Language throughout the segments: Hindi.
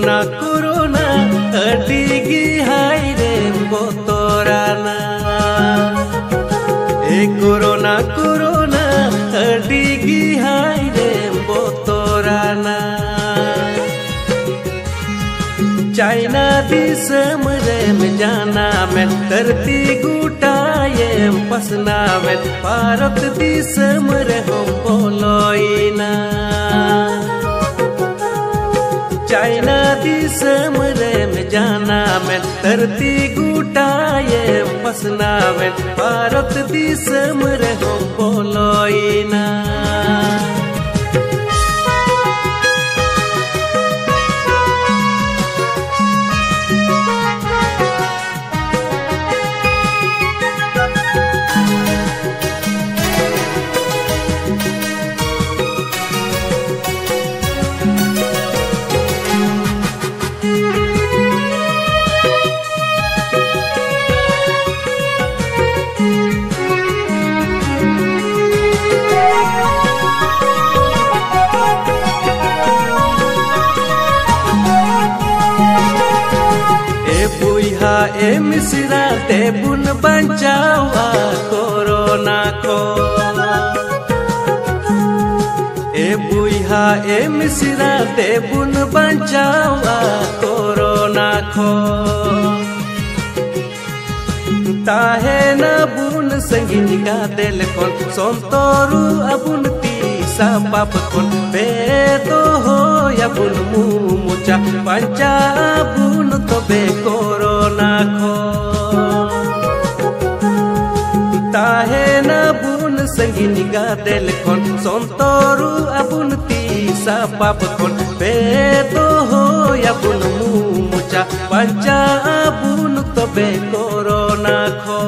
कोरोना कोरोना अडिगी हाय रे बोतोराना कोरोना कोरोना अडिगी हाय रे बोतोराना चाइना दिसम रे में जाना में धरती गुटाए पसना में भारत दिसम रे हम बोलोइना चाइना दिसम रे में जाना में धरती गुटाए पसना में भारत दिसम रे हम बोलोइना ए मिश्रा ते बुन बचावा कोरोना को ए बुइहा ए मिश्रा ते बुन बचावा कोरोना को ताहे न बुन संगिनी का दिल कोन सोंतोरु अबुन तीसा पाप कोन बेतो हो या बुन मुचा पंचा बुन तो बे कोरोना को ताहे न बुन संगिनी का दिल कोन सोंतोरु अबुन तीसा पाप कोन बेतो हो या बुन मुचा पंचा बुन तो बे कोरोना को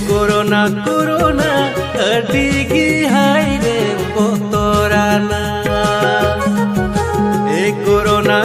कोरोना कोरोना अडिगी हाय रे बोतोराना कोरोना